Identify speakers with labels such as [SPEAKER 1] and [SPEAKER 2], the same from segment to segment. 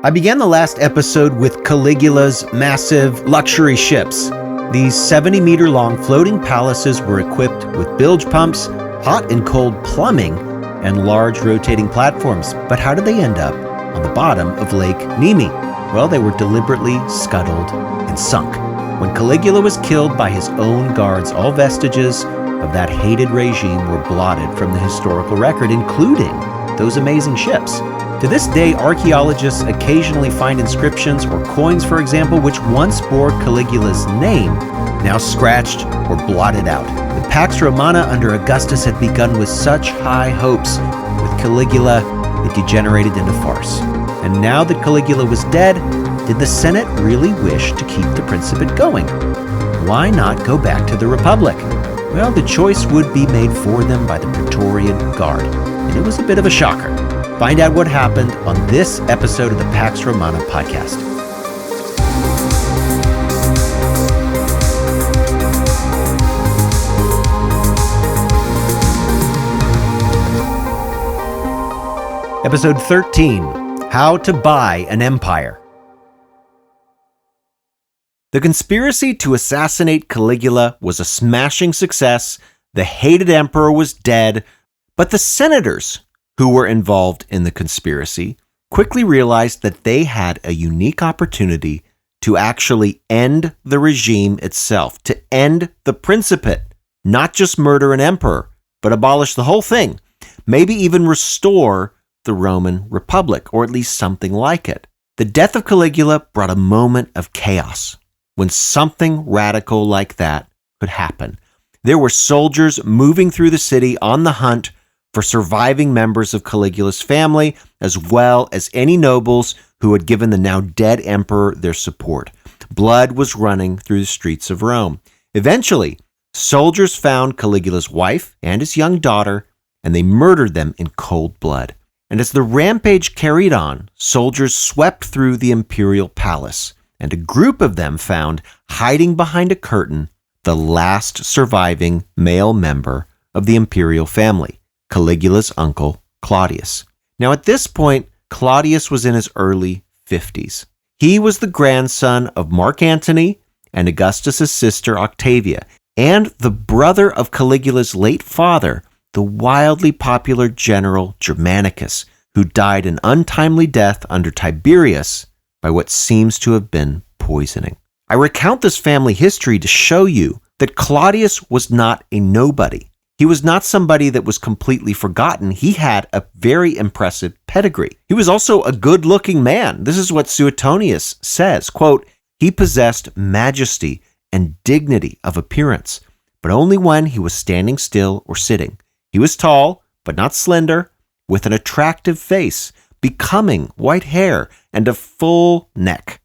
[SPEAKER 1] I began the last episode with Caligula's massive luxury ships. These 70-meter-long floating palaces were equipped with bilge pumps, hot and cold plumbing, and large rotating platforms. But how did they end up on the bottom of Lake Nemi? Well, they were deliberately scuttled and sunk. When Caligula was killed by his own guards, all vestiges of that hated regime were blotted from the historical record, including those amazing ships. To this day, archaeologists occasionally find inscriptions or coins, for example, which once bore Caligula's name, now scratched or blotted out. The Pax Romana under Augustus had begun with such high hopes. With Caligula, it degenerated into farce. And now that Caligula was dead, did the Senate really wish to keep the Principate going? Why not go back to the Republic? Well, the choice would be made for them by the Praetorian Guard, and it was a bit of a shocker. Find out what happened on this episode of the Pax Romana podcast. Episode 13, How to Buy an Empire. The conspiracy to assassinate Caligula was a smashing success. The hated emperor was dead, but the senators who were involved in the conspiracy quickly realized that they had a unique opportunity to actually end the regime itself, to end the Principate, not just murder an emperor, but abolish the whole thing, maybe even restore the Roman Republic, or at least something like it. The death of Caligula brought a moment of chaos when something radical like that could happen. There were soldiers moving through the city on the hunt for surviving members of Caligula's family, as well as any nobles who had given the now dead emperor their support. Blood was running through the streets of Rome. Eventually, soldiers found Caligula's wife and his young daughter, and they murdered them in cold blood. And as the rampage carried on, soldiers swept through the imperial palace, and a group of them found, hiding behind a curtain, the last surviving male member of the imperial family, Caligula's uncle, Claudius. Now, at this point, Claudius was in his early 50s. He was the grandson of Mark Antony and Augustus's sister Octavia, and the brother of Caligula's late father, the wildly popular general Germanicus, who died an untimely death under Tiberius by what seems to have been poisoning. I recount this family history to show you that Claudius was not a nobody. He was not somebody that was completely forgotten. He had a very impressive pedigree. He was also a good-looking man. This is what Suetonius says, quote, "He possessed majesty and dignity of appearance, but only when he was standing still or sitting. He was tall, but not slender, with an attractive face, becoming white hair, and a full neck."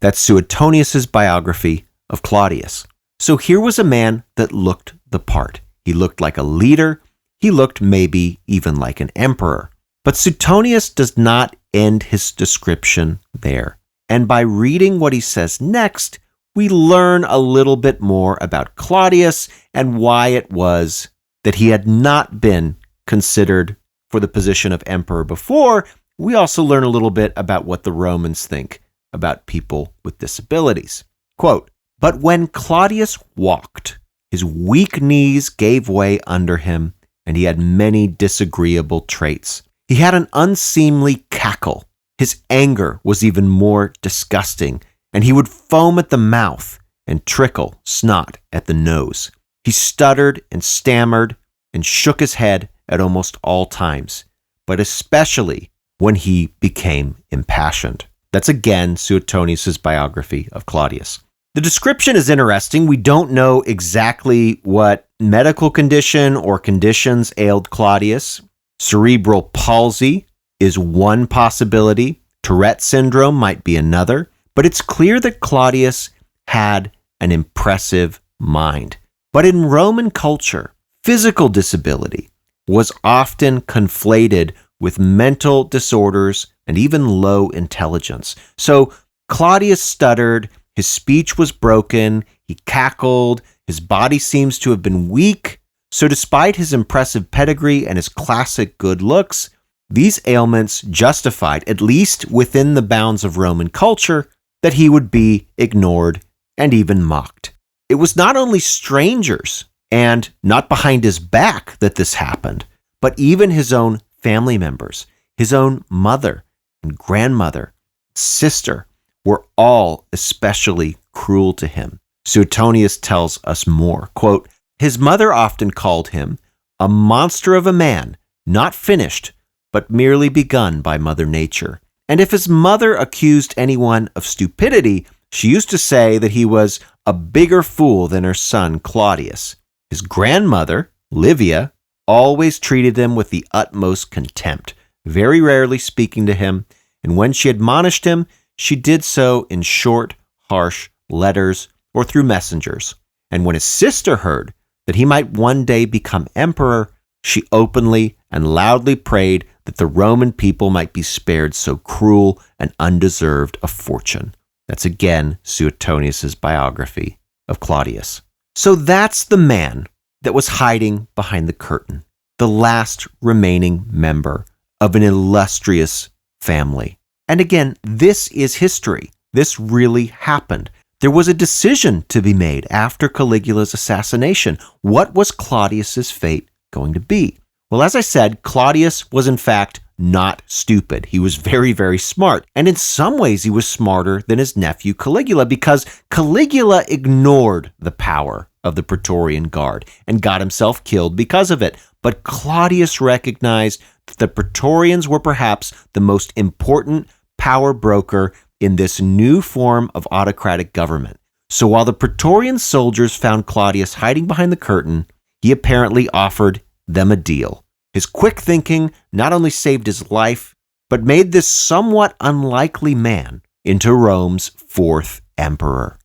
[SPEAKER 1] That's Suetonius's biography of Claudius. So here was a man that looked the part. He looked like a leader. He looked maybe even like an emperor. But Suetonius does not end his description there. And by reading what he says next, we learn a little bit more about Claudius and why it was that he had not been considered for the position of emperor before. We also learn a little bit about what the Romans think about people with disabilities. Quote, "But when Claudius walked, his weak knees gave way under him, and he had many disagreeable traits. He had an unseemly cackle. His anger was even more disgusting, and he would foam at the mouth and trickle snot at the nose. He stuttered and stammered and shook his head at almost all times, but especially when he became impassioned." That's again Suetonius' biography of Claudius. The description is interesting. We don't know exactly what medical condition or conditions ailed Claudius. Cerebral palsy is one possibility. Tourette syndrome might be another. But it's clear that Claudius had an impressive mind. But in Roman culture, physical disability was often conflated with mental disorders and even low intelligence. So Claudius stuttered. His speech was broken, he cackled, his body seems to have been weak. So despite his impressive pedigree and his classic good looks, these ailments justified, at least within the bounds of Roman culture, that he would be ignored and even mocked. It was not only strangers and not behind his back that this happened, but even his own family members, his own mother and grandmother, sister, were all especially cruel to him. Suetonius tells us more. Quote, his mother often called him a monster of a man, not finished, but merely begun by Mother Nature. And if his mother accused anyone of stupidity, she used to say that he was a bigger fool than her son Claudius. His grandmother, Livia, always treated him with the utmost contempt, very rarely speaking to him, and when she admonished him, she did so in short, harsh letters or through messengers. And when his sister heard that he might one day become emperor, she openly and loudly prayed that the Roman people might be spared so cruel and undeserved a fortune. That's again Suetonius' biography of Claudius. So that's the man that was hiding behind the curtain, the last remaining member of an illustrious family. And again, this is history. This really happened. There was a decision to be made after Caligula's assassination. What was Claudius's fate going to be? Well, as I said, Claudius was in fact not stupid. He was very, very smart. And in some ways, he was smarter than his nephew Caligula, because Caligula ignored the power of the Praetorian Guard and got himself killed because of it. But Claudius recognized that the Praetorians were perhaps the most important power broker in this new form of autocratic government. So while the Praetorian soldiers found Claudius hiding behind the curtain, he apparently offered them a deal. His quick thinking not only saved his life, but made this somewhat unlikely man into Rome's fourth emperor.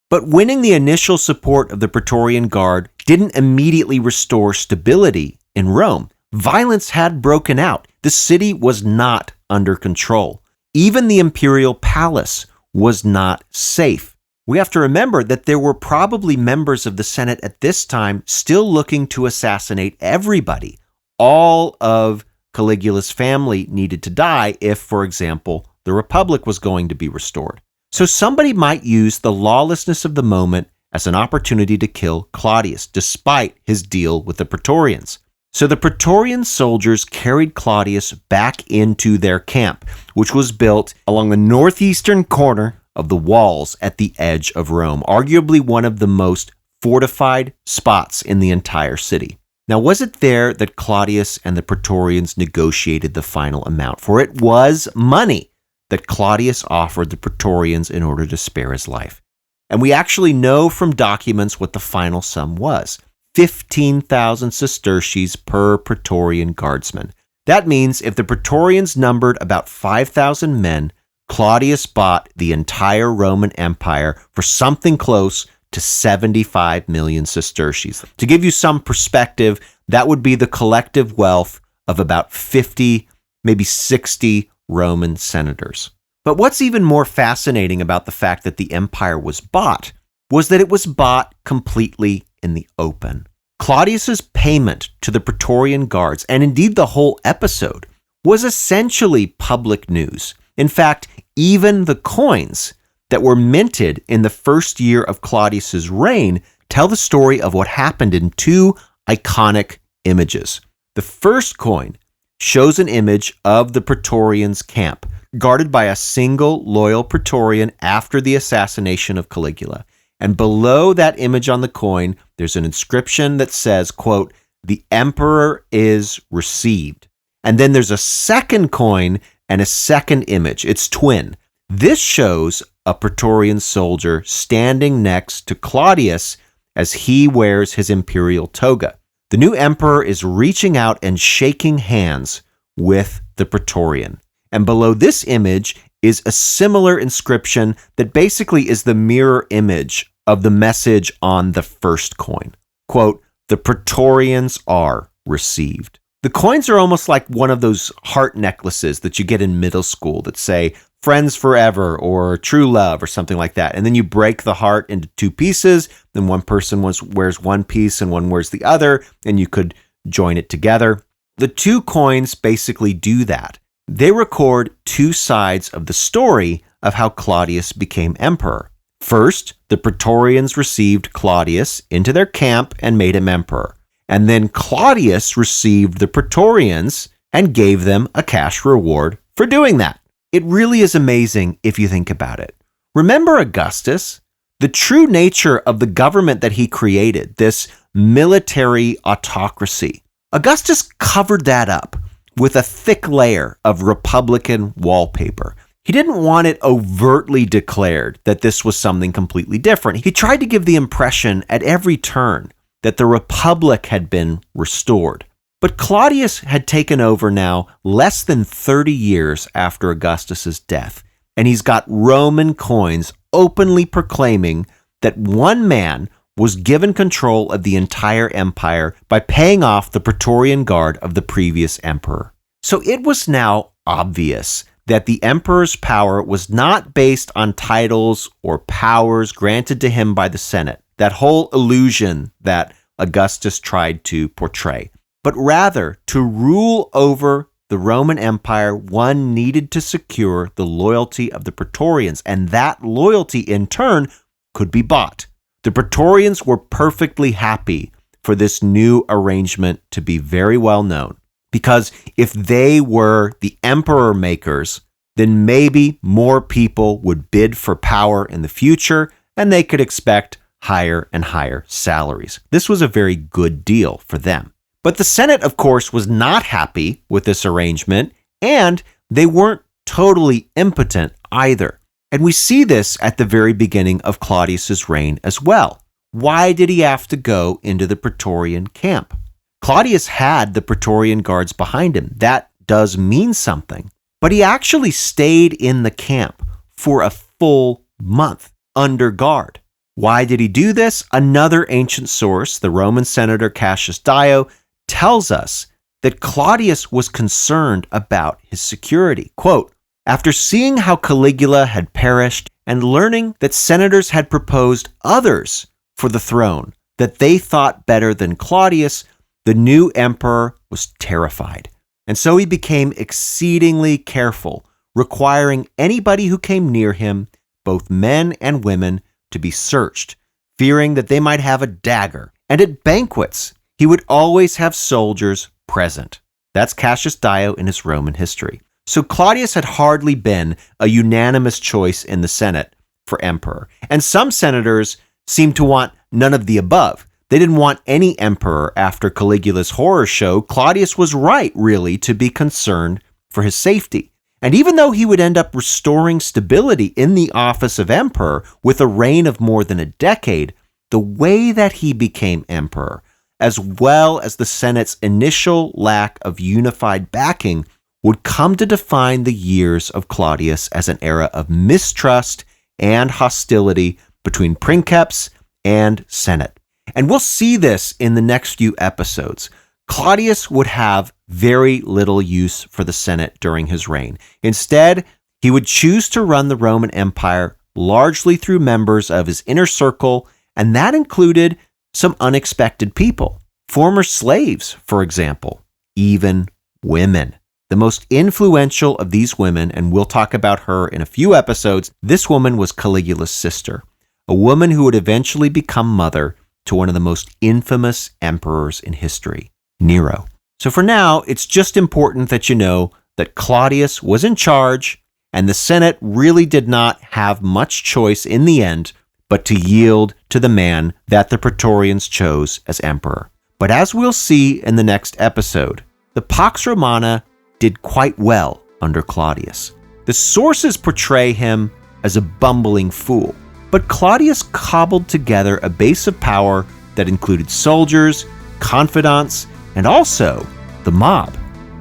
[SPEAKER 1] But winning the initial support of the Praetorian Guard didn't immediately restore stability in Rome. Violence had broken out. The city was not under control. Even the imperial palace was not safe. We have to remember that there were probably members of the Senate at this time still looking to assassinate everybody. All of Caligula's family needed to die if, for example, the Republic was going to be restored. So somebody might use the lawlessness of the moment as an opportunity to kill Claudius, despite his deal with the Praetorians. So the Praetorian soldiers carried Claudius back into their camp, which was built along the northeastern corner of the walls at the edge of Rome, arguably one of the most fortified spots in the entire city. Now, was it there that Claudius and the Praetorians negotiated the final amount? For it was money that Claudius offered the Praetorians in order to spare his life. And we actually know from documents what the final sum was: 15,000 sesterces per Praetorian guardsman. That means if the Praetorians numbered about 5,000 men, Claudius bought the entire Roman Empire for something close to 75 million sesterces. To give you some perspective, that would be the collective wealth of about 50, maybe 60 Roman senators. But what's even more fascinating about the fact that the empire was bought was that it was bought completely in the open. Claudius's payment to the Praetorian Guards, and indeed the whole episode, was essentially public news. In fact, even the coins that were minted in the first year of Claudius's reign tell the story of what happened in two iconic images. The first coin shows an image of the Praetorians' camp, guarded by a single loyal Praetorian after the assassination of Caligula. And below that image on the coin, there's an inscription that says, quote, "The emperor is received." And then there's a second coin and a second image. It's twin. This shows a Praetorian soldier standing next to Claudius as he wears his imperial toga. The new emperor is reaching out and shaking hands with the Praetorian. And below this image is a similar inscription that basically is the mirror image of the message on the first coin. Quote, "The Praetorians are received." The coins are almost like one of those heart necklaces that you get in middle school that say friends forever or true love or something like that. And then you break the heart into two pieces. Then one person wears one piece and one wears the other, and you could join it together. The two coins basically do that. They record two sides of the story of how Claudius became emperor. First, the Praetorians received Claudius into their camp and made him emperor. And then Claudius received the Praetorians and gave them a cash reward for doing that. It really is amazing if you think about it. Remember Augustus? The true nature of the government that he created, this military autocracy. Augustus covered that up with a thick layer of Republican wallpaper. He didn't want it overtly declared that this was something completely different. He tried to give the impression at every turn that the Republic had been restored. But Claudius had taken over now less than 30 years after Augustus's death, and he's got Roman coins openly proclaiming that one man was given control of the entire empire by paying off the Praetorian Guard of the previous emperor. So it was now obvious that the emperor's power was not based on titles or powers granted to him by the Senate, that whole illusion that Augustus tried to portray, but rather to rule over the Roman Empire, one needed to secure the loyalty of the Praetorians, and that loyalty in turn could be bought. The Praetorians were perfectly happy for this new arrangement to be very well known, because if they were the emperor makers, then maybe more people would bid for power in the future, and they could expect higher and higher salaries. This was a very good deal for them. But the Senate, of course, was not happy with this arrangement, and they weren't totally impotent either. And we see this at the very beginning of Claudius's reign as well. Why did he have to go into the Praetorian camp? Claudius had the Praetorian guards behind him. That does mean something. But he actually stayed in the camp for a full month under guard. Why did he do this? Another ancient source, the Roman senator Cassius Dio, tells us that Claudius was concerned about his security. Quote, after seeing how Caligula had perished and learning that senators had proposed others for the throne that they thought better than Claudius, the new emperor was terrified. And so he became exceedingly careful, requiring anybody who came near him, both men and women, to be searched, fearing that they might have a dagger. And at banquets, he would always have soldiers present. That's Cassius Dio in his Roman history. So Claudius had hardly been a unanimous choice in the Senate for emperor. And some senators seemed to want none of the above. They didn't want any emperor after Caligula's horror show. Claudius was right, really, to be concerned for his safety. And even though he would end up restoring stability in the office of emperor with a reign of more than a decade, the way that he became emperor, as well as the Senate's initial lack of unified backing, would come to define the years of Claudius as an era of mistrust and hostility between princeps and Senate. And we'll see this in the next few episodes. Claudius would have very little use for the Senate during his reign. Instead, he would choose to run the Roman Empire largely through members of his inner circle, and that included some unexpected people. Former slaves, for example, even women. The most influential of these women, and we'll talk about her in a few episodes, this woman was Caligula's sister, a woman who would eventually become mother to one of the most infamous emperors in history, Nero. So for now, it's just important that you know that Claudius was in charge, and the Senate really did not have much choice in the end but to yield to the man that the Praetorians chose as emperor. But as we'll see in the next episode, the Pax Romana did quite well under Claudius. The sources portray him as a bumbling fool, but Claudius cobbled together a base of power that included soldiers, confidants, and also the mob.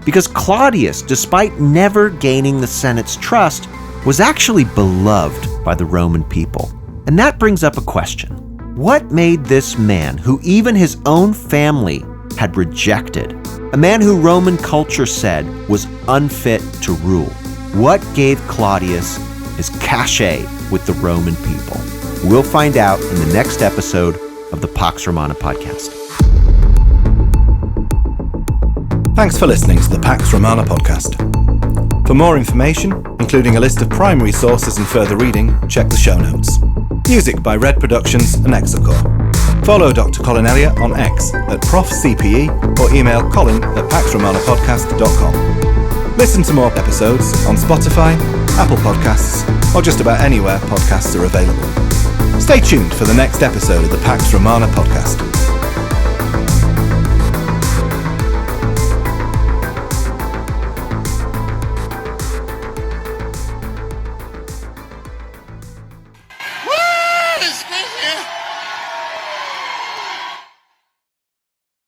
[SPEAKER 1] Because Claudius, despite never gaining the Senate's trust, was actually beloved by the Roman people. And that brings up a question. What made this man, who even his own family had rejected, a man who Roman culture said was unfit to rule, what gave Claudius his cachet with the Roman people? We'll find out in the next episode of the Pax Romana podcast.
[SPEAKER 2] Thanks for listening to the Pax Romana podcast. For more information, including a list of primary sources and further reading, check the show notes. Music by Red Productions and Exocore. Follow Dr. Colin Elliott on X at ProfCPE or email colin@paxromanapodcast.com. Listen to more episodes on Spotify, Apple Podcasts, or just about anywhere podcasts are available. Stay tuned for the next episode of the Pax Romana podcast.